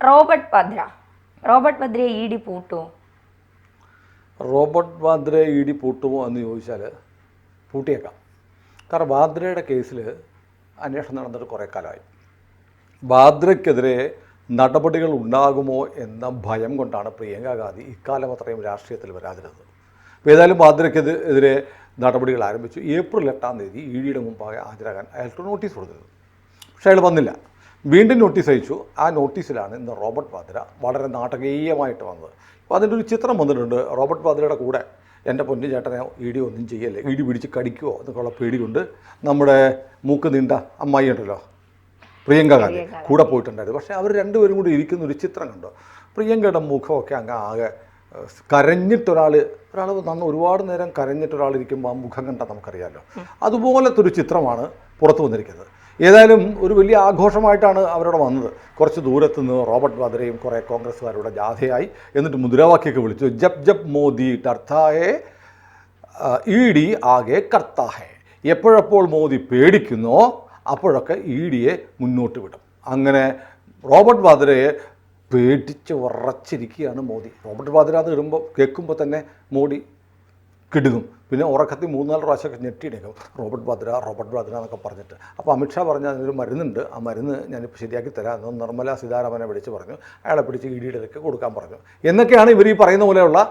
Robert വദ്രയെ E D പൂട്ടുമോ? Robert വാദ്രയെ ഇ ഡി പൂട്ടുമോ എന്ന് ചോദിച്ചാൽ പൂട്ടിയേക്കാം. കാരണം വാദ്രയുടെ കേസിൽ അന്വേഷണം നടന്നിട്ട് കുറേ കാലമായി. വാദ്രയ്ക്കെതിരെ നടപടികൾ ഉണ്ടാകുമോ എന്ന ഭയം കൊണ്ടാണ് പ്രിയങ്ക ഗാന്ധി ഇക്കാലം അത്രയും രാഷ്ട്രീയത്തിൽ വരാതിരുന്നത്. ഏതായാലും വാദ്രയ്ക്കെതിരെ നടപടികൾ ആരംഭിച്ചു. ഏപ്രിൽ 8-ാം തീയതി ഇ ഡിയുടെ മുമ്പാകെ ഹാജരാകാൻ അയാൾക്ക് നോട്ടീസ് കൊടുത്തത്. പക്ഷേ അയാൾ വന്നില്ല. വീണ്ടും നോട്ടീസ് അയച്ചു. ആ നോട്ടീസിലാണ് ഇന്ന് റോബർട്ട് വാദ്ര വളരെ നാടകീയമായിട്ട് വന്നത്. അപ്പോൾ അതിൻ്റെ ഒരു ചിത്രം വന്നിട്ടുണ്ട്. റോബർട്ട് വാദ്രയുടെ കൂടെ എൻ്റെ പൊന്നു ചേട്ടനെ ഇ ഡി ഒന്നും ചെയ്യല്ലേ, ഇ ഡി പിടിച്ച് കടിക്കുമോ എന്നൊക്കെയുള്ള പേടി കൊണ്ട് നമ്മുടെ മൂക്ക് നീണ്ട അമ്മായി ഉണ്ടല്ലോ പ്രിയങ്ക ഗാന്ധി കൂടെ പോയിട്ടുണ്ടായിരുന്നു. പക്ഷേ അവർ രണ്ടുപേരും കൂടി ഇരിക്കുന്ന ഒരു ചിത്രം കണ്ടോ? പ്രിയങ്കയുടെ മുഖമൊക്കെ അങ്ങ് ആകെ കരഞ്ഞിട്ടൊരാൾ നന്ന് ഒരുപാട് നേരം കരഞ്ഞിട്ടൊരാളിരിക്കുമ്പോൾ ആ മുഖം കണ്ടാൽ നമുക്കറിയാമല്ലോ. അതുപോലത്തെ ഒരു ചിത്രമാണ് പുറത്തു വന്നിരിക്കുന്നത്. ഏതായാലും ഒരു വലിയ ആഘോഷമായിട്ടാണ് അവരവിടെ വന്നത്. കുറച്ച് ദൂരത്ത് നിന്ന് റോബർട്ട് വാദ്രയും കുറേ കോൺഗ്രസ്സുകാരുടെ ജാഥയായി. എന്നിട്ട് മുദ്രാവാക്യമൊക്കെ വിളിച്ചു, ജബ് ജബ് മോദി ഡർത്താ ഹേ ഇ ഡി ആകെ കർത്താ ഹേ. എപ്പോഴെപ്പോൾ മോദി പേടിക്കുന്നോ അപ്പോഴൊക്കെ ഇ ഡിയെ മുന്നോട്ട് വിടും. അങ്ങനെ റോബർട്ട് വാദ്രയെ പേടിച്ച് ഉറച്ചിരിക്കുകയാണ് മോദി. റോബർട്ട് വാദ്ര അത് കേൾക്കുമ്പോൾ തന്നെ മോദി കിടുങ്ങും. പിന്നെ ഉറക്കത്തിൽ 3-4 പ്രാവശ്യമൊക്കെ ഞെട്ടിയിടേക്കും റോബർട്ട് വാദ്ര എന്നൊക്കെ പറഞ്ഞിട്ട്. അപ്പോൾ അമിത്ഷാ പറഞ്ഞ അതിനൊരു മരുന്നുണ്ട്, ആ മരുന്ന് ഞാനിപ്പോൾ ശരിയാക്കി തരാം എന്ന് നിർമ്മല സീതാരാമനെ വിളിച്ച് പറഞ്ഞു. അയാളെ പിടിച്ച് ഇ ഡിയിലേക്ക് കൊടുക്കാൻ പറഞ്ഞു. എന്നൊക്കെയാണ് ഇവർ ഈ പറയുന്ന പോലെയുള്ള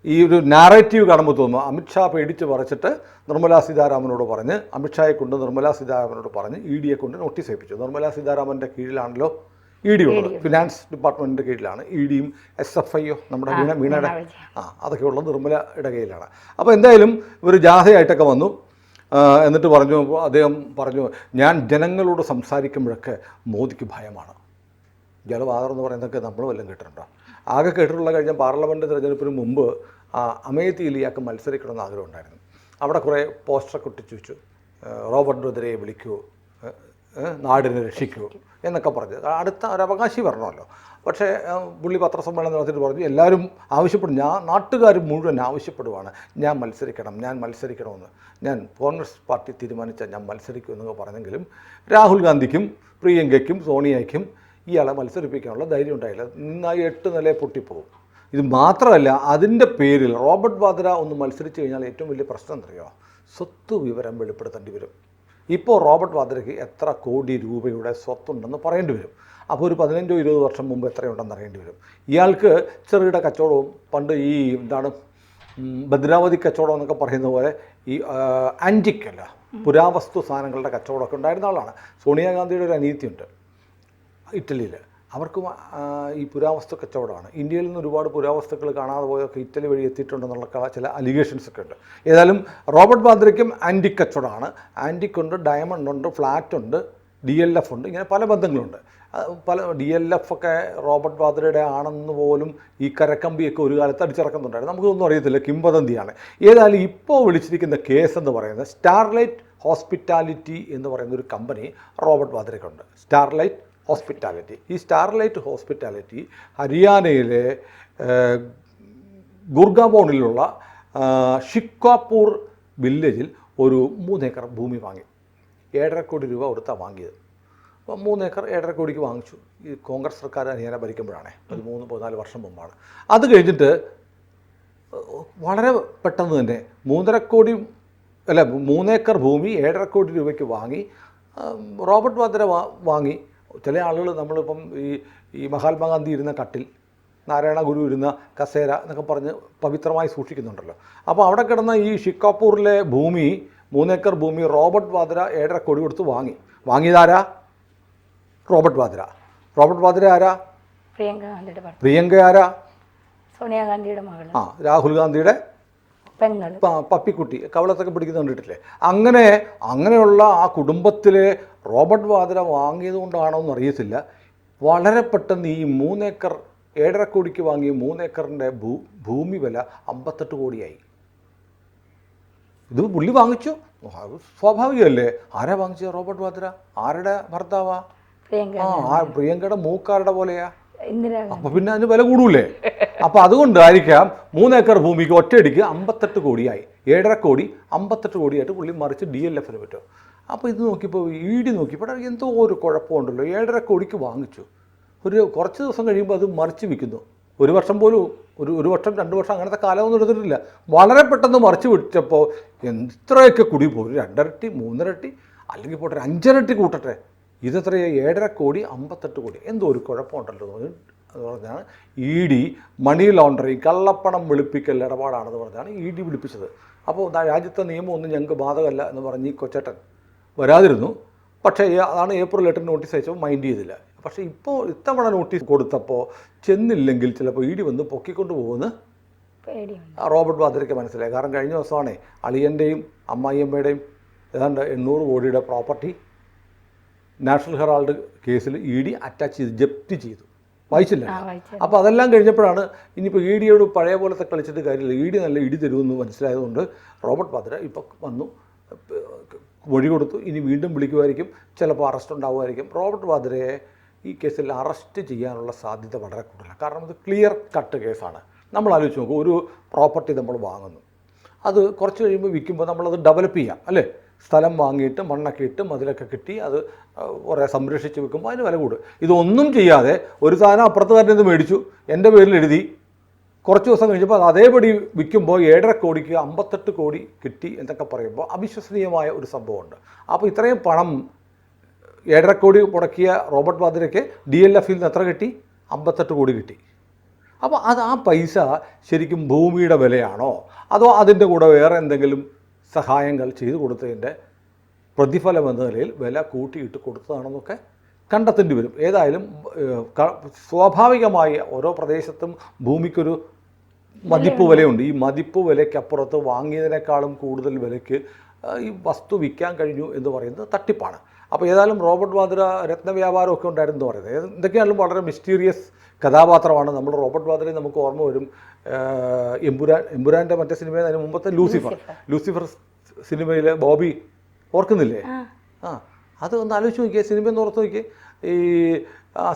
ഈ ഒരു നാരേറ്റീവ് കാണുമ്പോൾ തോന്നുന്നു. അമിത്ഷാ പേടിച്ച് പറിച്ചിട്ട് നിർമ്മലാ സീതാരാമനോട് പറഞ്ഞ്, അമിത്ഷായെ കൊണ്ട് നിർമ്മലാ സീതാരാമനോട് പറഞ്ഞ് ഇ ഡിയെ കൊണ്ട് നോട്ടീസ് ഏൽപ്പിച്ചു. നിർമ്മലാ സീതാരാമൻ്റെ കീഴിലാണല്ലോ ഇ ഡി ഉള്ളത്. ഫിനാൻസ് ഡിപ്പാർട്ട്മെൻറ്റിൻ്റെ കീഴിലാണ് ഇ ഡിയും SFIO നമ്മുടെ വീണയുടെ അതൊക്കെ ഉള്ളത് നിർമ്മലയുടെ കീഴിലാണ്. അപ്പോൾ എന്തായാലും ഒരു ജാഥയായിട്ടൊക്കെ വന്നു. എന്നിട്ട് അദ്ദേഹം പറഞ്ഞു, ഞാൻ ജനങ്ങളോട് സംസാരിക്കുമ്പോഴൊക്കെ മോദിക്ക് ഭയമാണ്. ജലവാദം എന്ന് പറയുന്നതൊക്കെ നമ്മൾ വല്ലതും കേട്ടിട്ടുണ്ടോ? ആകെ കേട്ടിട്ടുള്ള കഴിഞ്ഞ പാർലമെൻറ്റ് തിരഞ്ഞെടുപ്പിന് മുമ്പ് അമേത്തിയിൽ ഇയാൾക്ക് മത്സരിക്കണമെന്ന് ആഗ്രഹം ഉണ്ടായിരുന്നു. അവിടെ കുറേ പോസ്റ്ററൊക്കെ ഒട്ടിച്ചു വെച്ചു, റോബർട്ട് വദ്രയെ വിളിക്കൂ, നാടിനെ രക്ഷിക്കൂ എന്നൊക്കെ പറഞ്ഞു. അടുത്ത ഒരു അവകാശി വരണമല്ലോ. പക്ഷേ പുള്ളി പത്രസമ്മേളനം നടത്തിയിട്ട് പറഞ്ഞു, എല്ലാവരും ആവശ്യപ്പെടും, നാട്ടുകാർ മുഴുവൻ ആവശ്യപ്പെടുവാണ് ഞാൻ മത്സരിക്കണമെന്ന്. ഞാൻ കോൺഗ്രസ് പാർട്ടി തീരുമാനിച്ചാൽ ഞാൻ മത്സരിക്കും എന്നൊക്കെ പറഞ്ഞെങ്കിലും രാഹുൽ ഗാന്ധിക്കും പ്രിയങ്കയ്ക്കും സോണിയയ്ക്കും ഇയാളെ മത്സരിപ്പിക്കാനുള്ള ധൈര്യം ഉണ്ടായില്ല. നന്നായി 8 നിലയെ പൊട്ടിപ്പോകും. ഇത് മാത്രമല്ല, അതിൻ്റെ പേരിൽ റോബർട്ട് വാദ്ര ഒന്ന് മത്സരിച്ച് കഴിഞ്ഞാൽ ഏറ്റവും വലിയ പ്രശ്നം എന്തറിയോ? സ്വത്ത് വിവരം വെളിപ്പെടുത്തേണ്ടി വരും. ഇപ്പോൾ റോബർട്ട് വാദ്രയ്ക്ക് എത്ര കോടി രൂപയുടെ സ്വത്തുണ്ടെന്ന് പറയേണ്ടി വരും. അപ്പോൾ ഒരു 15-20 വർഷം മുമ്പ് എത്രയുണ്ടെന്ന് അറിയേണ്ടി വരും. ഇയാൾക്ക് ചെറുകിട കച്ചവടവും പണ്ട് ഈ ഭദ്രാവതി കച്ചവടം എന്നൊക്കെ പറയുന്ന പോലെ ഈ ആൻറ്റിക്കല്ല പുരാവസ്തു സാധനങ്ങളുടെ കച്ചവടമൊക്കെ ഉണ്ടായിരുന്ന ആളാണ്. സോണിയാഗാന്ധിയുടെ ഒരു അനിയത്തിയുണ്ട് ഇറ്റലിയിൽ. അവർക്കും ഈ പുരാവസ്തു കച്ചവടമാണ്. ഇന്ത്യയിൽ നിന്ന് ഒരുപാട് പുരാവസ്തുക്കൾ കാണാതെ പോയൊക്കെ ഇറ്റലി വഴി എത്തിയിട്ടുണ്ടെന്നുള്ള ചില അലിഗേഷൻസൊക്കെ ഉണ്ട്. ഏതായാലും റോബർട്ട് വാദ്രയ്ക്കും ആൻറ്റിക് കച്ചവടമാണ്. ആൻറ്റിക് ഉണ്ട്, ഡയമണ്ട് ഉണ്ട്, ഫ്ലാറ്റ് ഉണ്ട്, DLF ഉണ്ട്. ഇങ്ങനെ പല ബന്ധങ്ങളുണ്ട്. DLF ഒക്കെ റോബർട്ട് വാദ്രയുടെ ആണെന്ന് പോലും ഈ കരക്കമ്പിയൊക്കെ ഒരു കാലത്ത് അടിച്ചിറക്കുന്നുണ്ടായിരുന്നു. നമുക്കൊന്നും അറിയത്തില്ല, കിംവദന്തിയാണ്. ഏതായാലും ഇപ്പോൾ വിളിച്ചിരിക്കുന്ന കേസ് എന്ന് പറയുന്നത് സ്റ്റാർലൈറ്റ് ഹോസ്പിറ്റാലിറ്റി എന്ന് പറയുന്ന ഒരു കമ്പനി റോബർട്ട് വാദ്രയ്ക്കുണ്ട്. Starlight hospitality. ഈ സ്റ്റാർലൈറ്റ് ഹോസ്പിറ്റാലിറ്റി ഹരിയാനയിലെ ഗുർഗാവോണിലുള്ള ഷിക്കാപൂർ വില്ലേജിൽ ഒരു 3 ഏക്കർ ഭൂമി വാങ്ങി. 7.5 കോടി രൂപ കൊടുത്താണ് വാങ്ങിയത്. അപ്പോൾ 3 ഏക്കർ 7.5 കോടിക്ക് വാങ്ങിച്ചു. ഈ കോൺഗ്രസ് സർക്കാർ ഹരിയാന ഭരിക്കുമ്പോഴാണ്, 13-14 വർഷം മുമ്പാണ്. അത് കഴിഞ്ഞിട്ട് വളരെ പെട്ടെന്ന് തന്നെ 3 ഏക്കർ ഭൂമി 7.5 കോടി രൂപയ്ക്ക് വാങ്ങി. റോബർട്ട് വാദ്ര വാങ്ങി. ചില ആളുകൾ നമ്മളിപ്പം ഈ മഹാത്മാഗാന്ധി ഇരുന്ന കട്ടിൽ, നാരായണ ഗുരു ഇരുന്ന കസേര എന്നൊക്കെ പറഞ്ഞ് പവിത്രമായി സൂക്ഷിക്കുന്നുണ്ടല്ലോ. അപ്പോൾ അവിടെ കിടന്ന ഈ ഷിക്കാപൂറിലെ ഭൂമി 3 ഏക്കർ ഭൂമി റോബർട്ട് വാദ്ര 7.5 കോടി കൊടുത്ത് വാങ്ങിയതാരാ? റോബർട്ട് വാദ്ര ആരാ? പ്രിയങ്ക ആരാ? സോണിയാഗാന്ധിയുടെ മകൾ. രാഹുൽ ഗാന്ധിയുടെ പപ്പിക്കുട്ടി കവളത്തൊക്കെ പിടിക്കുന്ന കണ്ടിട്ടില്ലേ? അങ്ങനെയുള്ള ആ കുടുംബത്തിലെ റോബർട്ട് വാദ്ര വാങ്ങിയത് കൊണ്ടാണോ എന്ന് അറിയത്തില്ല. വളരെ പെട്ടെന്ന് ഈ 3 ഏക്കർ 7.5 കോടിക്ക് വാങ്ങിയ 3 ഏക്കറിൻ്റെ ഭൂമി വില 58 കോടിയായി. ഇത് പുള്ളി വാങ്ങിച്ചു, സ്വാഭാവികമല്ലേ? ആരാ വാങ്ങിച്ചത്? റോബർട്ട് വാദ്ര. ആരുടെ ഭർത്താവാ? പ്രിയങ്കയുടെ മൂക്കാരുടെ പോലെയാ. അപ്പോൾ പിന്നെ അതിന് വില കൂടൂലേ? അപ്പോൾ അതുകൊണ്ടായിരിക്കാം 3 ഏക്കർ ഭൂമിക്ക് ഒറ്റയടിക്ക് 58 കോടിയായി. 7.5 കോടി 58 കോടിയായിട്ട് പുള്ളി മറിച്ച് DLFന് പറ്റും. അപ്പോൾ ഇത് നോക്കിയപ്പോൾ ED നോക്കിയപ്പോൾ എന്തോ ഒരു കുഴപ്പമുണ്ടല്ലോ. 7.5 കോടിക്ക് വാങ്ങിച്ചു, കുറച്ച് ദിവസം കഴിയുമ്പോൾ അത് മറിച്ച് വിൽക്കുന്നു. ഒരു വർഷം പോലും ഒരു വർഷം 2 വർഷം അങ്ങനത്തെ കാലമൊന്നും എടുത്തിട്ടില്ല. വളരെ പെട്ടെന്ന് മറിച്ച് വിറ്റപ്പോൾ എത്രയൊക്കെ കൂടി പോയി, 2 ഇരട്ടി 3 ഇരട്ടി അല്ലെങ്കിൽ പോട്ടെ 5 ഇരട്ടി കൂട്ടട്ടെ, ഇതെത്രയാണ് 7.5 കോടി 58 കോടി. എന്തോ ഒരു കുഴപ്പമുണ്ടല്ലോ എന്ന് പറഞ്ഞാണ് ED മണി ലോണ്ടറിങ്, കള്ളപ്പണം വെളുപ്പിക്കൽ ഇടപാടാണെന്ന് പറഞ്ഞാണ് ED വിളിപ്പിച്ചത്. അപ്പോൾ രാജ്യത്തെ നിയമമൊന്നും ഞങ്ങൾക്ക് ബാധകമല്ല എന്ന് പറഞ്ഞ് ഈ കൊച്ചേട്ടൻ വരാതിരുന്നു. പക്ഷേ അതാണ് April 8 നോട്ടീസ് അയച്ചപ്പോൾ മൈൻഡ് ചെയ്തില്ല. പക്ഷേ ഇപ്പോൾ ഇത്തവണ നോട്ടീസ് കൊടുത്തപ്പോൾ ചെന്നില്ലെങ്കിൽ ചിലപ്പോൾ ED വന്ന് പൊക്കിക്കൊണ്ട് പോകുമെന്ന് റോബർട്ട് വാദ്രയ്ക്ക് മനസ്സിലായി. കാരണം കഴിഞ്ഞ ദിവസമാണേ അളിയൻ്റെയും അമ്മായിയമ്മയുടെയും ഏതാണ്ട് 800 കോടിയുടെ പ്രോപ്പർട്ടി നാഷണൽ ഹെറാൾഡ് കേസിൽ ED അറ്റാച്ച് ചെയ്ത് ജപ്തി ചെയ്തു. വായിച്ചില്ല. അപ്പോൾ അതെല്ലാം കഴിഞ്ഞപ്പോഴാണ് ഇനിയിപ്പോൾ EDയോട് പഴയ പോലത്തെ കളിച്ചിട്ട് കാര്യമില്ല, ED നല്ല ഇടി തരുമെന്ന് മനസ്സിലായതുകൊണ്ട് റോബർട്ട് വാദ്ര ഇപ്പോൾ വന്നു മൊഴി കൊടുത്തു. ഇനി വീണ്ടും വിളിക്കുമായിരിക്കും, ചിലപ്പോൾ അറസ്റ്റ് ഉണ്ടാവുമായിരിക്കും. റോബർട്ട് വാദ്രയെ ഈ കേസിൽ അറസ്റ്റ് ചെയ്യാനുള്ള സാധ്യത വളരെ കൂടുതലാണ്. കാരണം ഇത് ക്ലിയർ കട്ട് കേസാണ്. നമ്മൾ ആലോചിച്ച് നോക്കും, ഒരു പ്രോപ്പർട്ടി നമ്മൾ വാങ്ങുന്നു, അത് കുറച്ച് കഴിയുമ്പോൾ വിൽക്കുമ്പോൾ നമ്മളത് ഡെവലപ്പ് ചെയ്യാം അല്ലേ? സ്ഥലം വാങ്ങിയിട്ട് മണ്ണൊക്കെ ഇട്ട് മതിലൊക്കെ കിട്ടി അത് കുറേ സംരക്ഷിച്ച് വെക്കുമ്പോൾ അതിന് വില കൂടും. ഇതൊന്നും ചെയ്യാതെ ഒരു സാധനം അപ്പുറത്തുകാരൻ്റെ നിന്ന് മേടിച്ചു, എൻ്റെ പേരിൽ എഴുതി, കുറച്ച് ദിവസം കഴിഞ്ഞപ്പോൾ അത് അതേപടി വിൽക്കുമ്പോൾ 7.5 കോടിക്ക് 58 കോടി കിട്ടി എന്നൊക്കെ പറയുമ്പോൾ അവിശ്വസനീയമായ ഒരു സംഭവമുണ്ട്. അപ്പോൾ ഇത്രയും പണം 7.5 കോടി മുടക്കിയ റോബർട്ട് വാദ്രയ്ക്ക് DLFയിൽ നിന്ന് എത്ര കിട്ടി? 58 കോടി കിട്ടി. അപ്പോൾ ആ പൈസ ശരിക്കും ഭൂമിയുടെ വിലയാണോ അതോ അതിൻ്റെ കൂടെ വേറെ എന്തെങ്കിലും സഹായങ്ങൾ ചെയ്തു കൊടുത്തതിൻ്റെ പ്രതിഫലം എന്ന നിലയിൽ വില കൂട്ടിയിട്ട് കൊടുത്തതാണെന്നൊക്കെ കണ്ടെത്തേണ്ടി വരും. ഏതായാലും സ്വാഭാവികമായി ഓരോ പ്രദേശത്തും ഭൂമിക്കൊരു മതിപ്പ് വിലയുണ്ട്. ഈ മതിപ്പ് വിലയ്ക്കപ്പുറത്ത് വാങ്ങിയതിനേക്കാളും കൂടുതൽ വിലയ്ക്ക് ഈ വസ്തു വിൽക്കാൻ കഴിഞ്ഞു എന്ന് പറയുന്നത് തട്ടിപ്പാണ്. അപ്പോൾ ഏതായാലും റോബർട്ട് വാദ്ര രത്നവ്യാപാരമൊക്കെ ഉണ്ടായിരുന്നു എന്ന് പറയുന്നത് എന്തൊക്കെയാണെങ്കിലും വളരെ മിസ്റ്റീരിയസ് കഥാപാത്രമാണ്. നമ്മൾ റോബർട്ട് വാദ്രയെ നമുക്ക് ഓർമ്മ വരും എമ്പുരാൻ്റെ മറ്റേ സിനിമയിൽ അതിന് മുമ്പത്തെ ലൂസിഫർ സിനിമയിൽ ബോബി ഓർക്കുന്നില്ലേ? അത് ഒന്ന് ആലോചിച്ച് നോക്കിയേ, സിനിമയെന്ന് ഓർത്ത് നോക്കിയേ. ഈ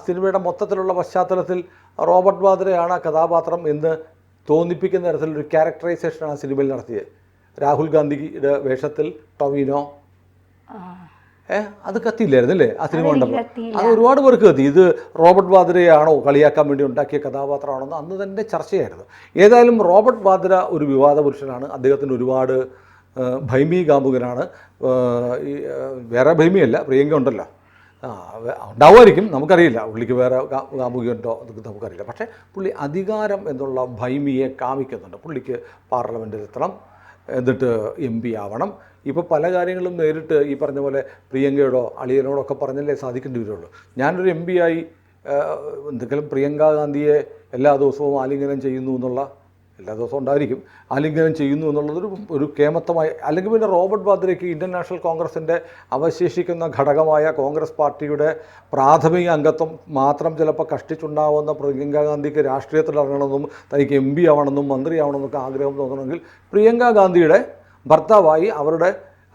സിനിമയുടെ മൊത്തത്തിലുള്ള പശ്ചാത്തലത്തിൽ റോബർട്ട് വാദ്രയാണ് ആ കഥാപാത്രം എന്ന് തോന്നിപ്പിക്കുന്ന തരത്തിലൊരു ക്യാരക്ടറൈസേഷനാണ് ആ സിനിമയിൽ നടത്തിയത്. രാഹുൽ ഗാന്ധിയുടെ വേഷത്തിൽ ടൊവിനോ അത് കത്തിയില്ലായിരുന്നല്ലേ ആ സിനിമ കണ്ടപ്പോൾ? അത് ഒരുപാട് പേർക്ക് കത്തി. ഇത് റോബർട്ട് വാദ്രയാണോ കളിയാക്കാൻ വേണ്ടി ഉണ്ടാക്കിയ കഥാപാത്രമാണെന്ന് അന്ന് തന്നെ ചർച്ചയായിരുന്നു. ഏതായാലും റോബർട്ട് വാദ്ര ഒരു വിവാദ പുരുഷനാണ്. അദ്ദേഹത്തിന് ഒരുപാട് ഭൈമീകാമുകനാണ്. വേറെ ഭൈമിയല്ല, പ്രിയങ്ക ഉണ്ടല്ലോ, ഉണ്ടാവുമായിരിക്കും, നമുക്കറിയില്ല. പുള്ളിക്ക് വേറെ കാമുകിയുണ്ടോ അതൊക്കെ നമുക്കറിയില്ല. പക്ഷേ പുള്ളി അധികാരം എന്നുള്ള ഭൈമിയെ കാമിക്കുന്നുണ്ട്. പുള്ളിക്ക് പാർലമെൻറ്റിൽ എത്തണം, എന്നിട്ട് MP ആവണം. ഇപ്പോൾ പല കാര്യങ്ങളും നേരിട്ട് ഈ പറഞ്ഞ പോലെ പ്രിയങ്കയോടോ അളിയനോടോ ഒക്കെ പറഞ്ഞല്ലേ സാധിക്കേണ്ടി വരുള്ളൂ. ഞാനൊരു MP ആയി എന്തെങ്കിലും പ്രിയങ്ക ഗാന്ധിയെ എല്ലാ ദിവസവും ആലിംഗനം ചെയ്യുന്നു എന്നുള്ള, എല്ലാ ദിവസവും ഉണ്ടായിരിക്കും, ആലിംഗനം ചെയ്യുന്നു എന്നുള്ളതൊരു ഒരു കേമത്തമായി. അല്ലെങ്കിൽ പിന്നെ റോബർട്ട് വാദ്രയ്ക്ക് ഇന്ത്യൻ നാഷണൽ കോൺഗ്രസിൻ്റെ അവശേഷിക്കുന്ന ഘടകമായ കോൺഗ്രസ് പാർട്ടിയുടെ പ്രാഥമിക അംഗത്വം മാത്രം ചിലപ്പോൾ കഷ്ടിച്ചുണ്ടാവുന്ന പ്രിയങ്ക ഗാന്ധിക്ക് രാഷ്ട്രീയത്തിൽ ഇറങ്ങണമെന്നും തനിക്ക് MP ആവണമെന്നും മന്ത്രിയാവണമെന്നൊക്കെ ആഗ്രഹം തോന്നണമെങ്കിൽ പ്രിയങ്ക ഗാന്ധിയുടെ ഭർത്താവായി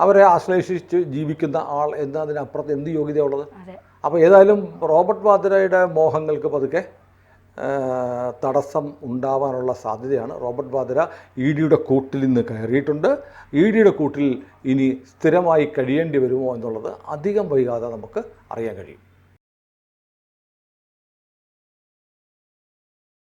അവരെ ആശ്ലേഷിച്ച് ജീവിക്കുന്ന ആൾ എന്നതിനപ്പുറത്ത് എന്ത് യോഗ്യതയുള്ളത്? അപ്പോൾ ഏതായാലും റോബർട്ട് വാദ്രയുടെ മോഹങ്ങൾക്ക് പതുക്കെ തടസ്സം ഉണ്ടാവാനുള്ള സാധ്യതയാണ്. റോബർട്ട് വാദ്ര EDയുടെ കൂട്ടിൽ നിന്ന് കയറിയിട്ടുണ്ട്. EDയുടെ കൂട്ടിൽ ഇനി സ്ഥിരമായി കഴിയേണ്ടി വരുമോ എന്നുള്ളത് അധികം വൈകാതെ നമുക്ക് അറിയാൻ കഴിയും.